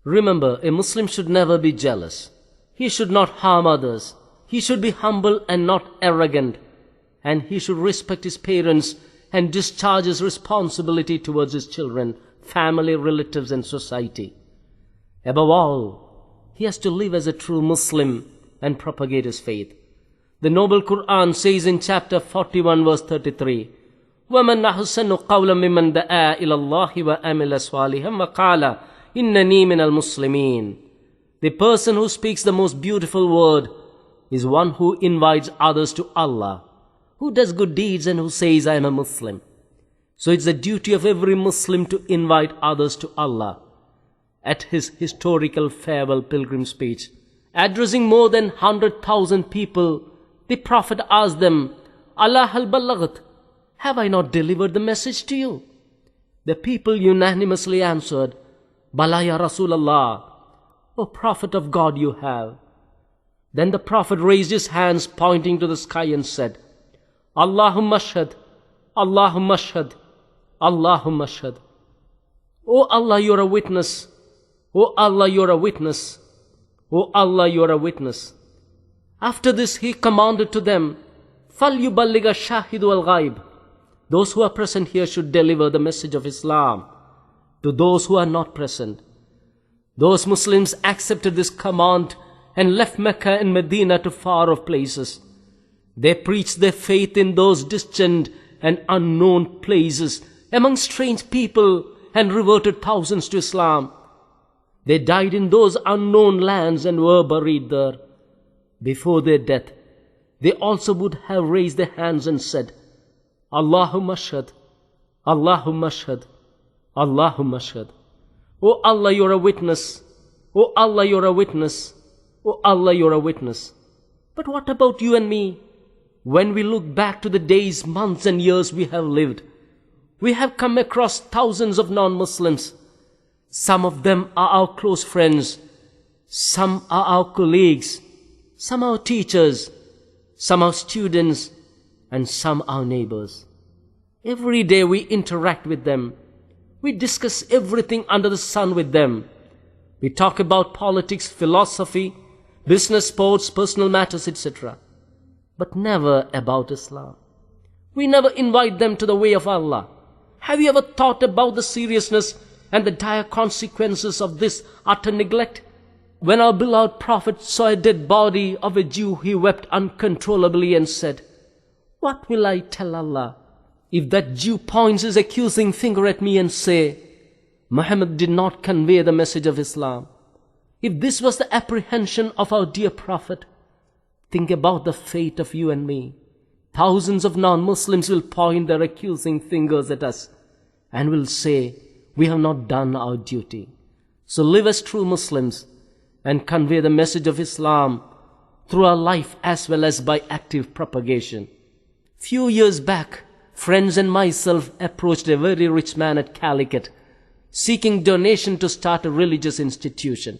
Remember, a Muslim should never be jealous. He should not harm others. He should be humble and not arrogant. And he should respect his parents and discharge his responsibility towards his children, family, relatives, and society. Above all, he has to live as a true Muslim and propagate his faith. The noble Quran says in chapter 41, verse 33, وَمَنْ أَحْسَنُ قَوْلًا مِّمَّنْ دَعَا إِلَى اللَّهِ وَعَمِلَ صَالِحًا وَقَالَ إِنَّنِي مِنَ الْمُسْلِمِينَ. The person who speaks the most beautiful word is one who invites others to Allah, who does good deeds and who says, I am a Muslim. So it's the duty of every Muslim to invite others to Allah. At his historical farewell pilgrim speech, addressing more than 100,000 people, the Prophet asked them, Allah hal ballagat, have I not delivered the message to you? The people unanimously answered, Bala ya Rasulallah, O Prophet of God, you have. Then the Prophet raised his hands pointing to the sky and said, Allahumma ashhad, Allahumma ashhad, Allahumma ashhad. O Allah, you are a witness. O Allah, you are a witness. O Allah, you are a witness. After this, he commanded to them, فَلْيُبَلِّغَ الشَّاهِدُ وَالْغَائِبُ. Those who are present here should deliver the message of Islam to those who are not present. Those Muslims accepted this command and left Mecca and Medina to far-off places. They preached their faith in those distant and unknown places among strange people and reverted thousands to Islam. They died in those unknown lands and were buried there. Before their death, they also would have raised their hands and said, Allahumma ashhad, Allahumma ashhad, Allahumma ashhad. O Allah, you are a witness. O Allah, you are a witness. O Allah, you are a witness. But what about you and me? When we look back to the days, months and years we have lived, we have come across thousands of non-Muslims. Some of them are our close friends. Some are our colleagues. Some are our teachers. Some are students. And some are neighbors. Every day we interact with them. We discuss everything under the sun with them. We talk about politics, philosophy, business, sports, personal matters, etc. But never about Islam. We never invite them to the way of Allah. Have you ever thought about the seriousness and the dire consequences of this utter neglect? When our beloved Prophet saw a dead body of a Jew, he wept uncontrollably and said, What will I tell Allah if that Jew points his accusing finger at me and say, Muhammad did not convey the message of Islam? If this was the apprehension of our dear Prophet, think about the fate of you and me. Thousands of non-Muslims will point their accusing fingers at us and will say, we have not done our duty. So live as true Muslims and convey the message of Islam through our life as well as by active propagation. Few years back, friends and myself approached a very rich man at Calicut, seeking donation to start a religious institution.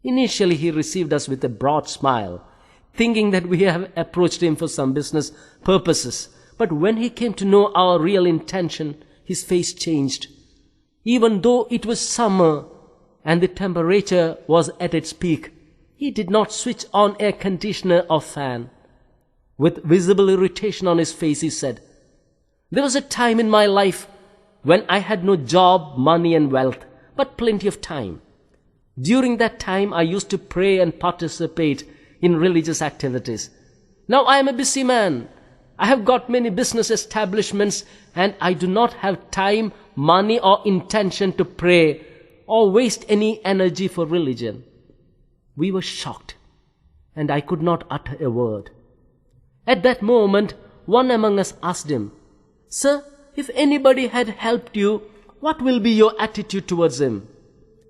Initially, he received us with a broad smile, thinking that we have approached him for some business purposes. But when he came to know our real intention, his face changed. Even though it was summer and the temperature was at its peak, he did not switch on air conditioner or fan. With visible irritation on his face, he said, There was a time in my life when I had no job, money and wealth, but plenty of time. During that time, I used to pray and participate in religious activities. Now I am a busy man. I have got many business establishments and I do not have time, money or intention to pray or waste any energy for religion. We were shocked and I could not utter a word. At that moment, one among us asked him, Sir, if anybody had helped you, what will be your attitude towards him?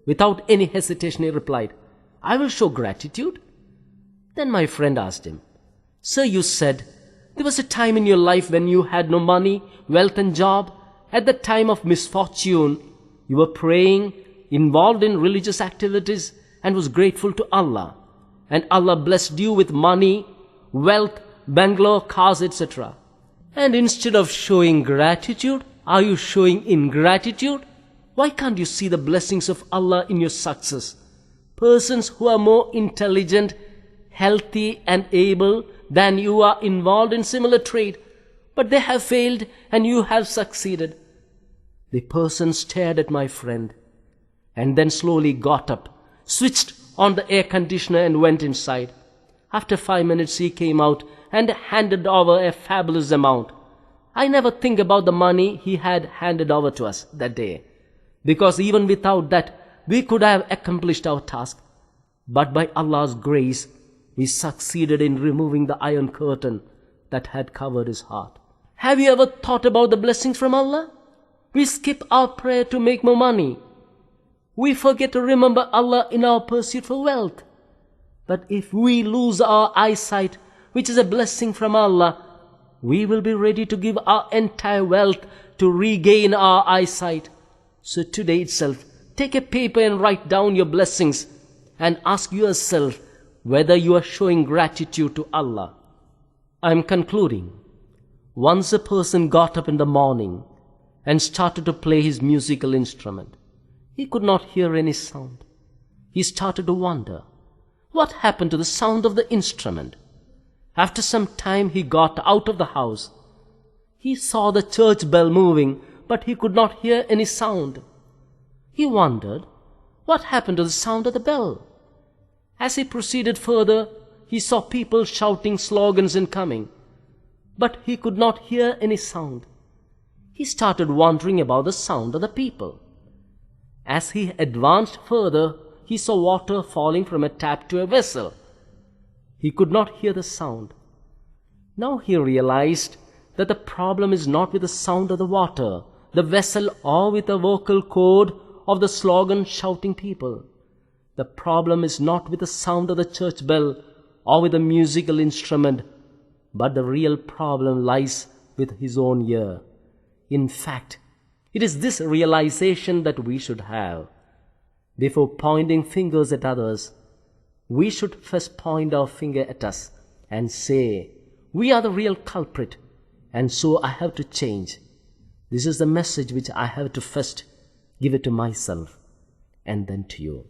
Without any hesitation, he replied, I will show gratitude. Then my friend asked him, Sir, you said there was a time in your life when you had no money, wealth and job. At the time of misfortune, you were praying, involved in religious activities and was grateful to Allah. And Allah blessed you with money, wealth, bungalow, cars, etc. And instead of showing gratitude, are you showing ingratitude? Why can't you see the blessings of Allah in your success? Persons who are more intelligent, healthy and able than you are involved in similar trade, but they have failed and you have succeeded. The person stared at my friend and then slowly got up, switched on the air conditioner and went inside. After 5 minutes he came out and handed over a fabulous amount. I never think about the money he had handed over to us that day, because even without that we could have accomplished our task. But by Allah's grace, we succeeded in removing the iron curtain that had covered his heart. Have you ever thought about the blessings from Allah? We skip our prayer to make more money. We forget to remember Allah in our pursuit for wealth. But if we lose our eyesight, which is a blessing from Allah, we will be ready to give our entire wealth to regain our eyesight. So today itself, take a paper and write down your blessings and ask yourself whether you are showing gratitude to Allah. I am concluding. Once a person got up in the morning and started to play his musical instrument. He could not hear any sound. He started to wonder, what happened to the sound of the instrument? After some time he got out of the house. He saw the church bell moving, but he could not hear any sound. He wondered, what happened to the sound of the bell? As he proceeded further, he saw people shouting slogans and coming, but he could not hear any sound. He started wondering about the sound of the people. As he advanced further, he saw water falling from a tap to a vessel. He could not hear the sound. Now he realized that the problem is not with the sound of the water, the vessel, or with the vocal cord of the slogan shouting people. The problem is not with the sound of the church bell or with the musical instrument, but the real problem lies with his own ear. In fact, it is this realization that we should have. Before pointing fingers at others, we should first point our finger at us and say, we are the real culprit, and so I have to change. This is the message which I have to first give it to myself and then to you.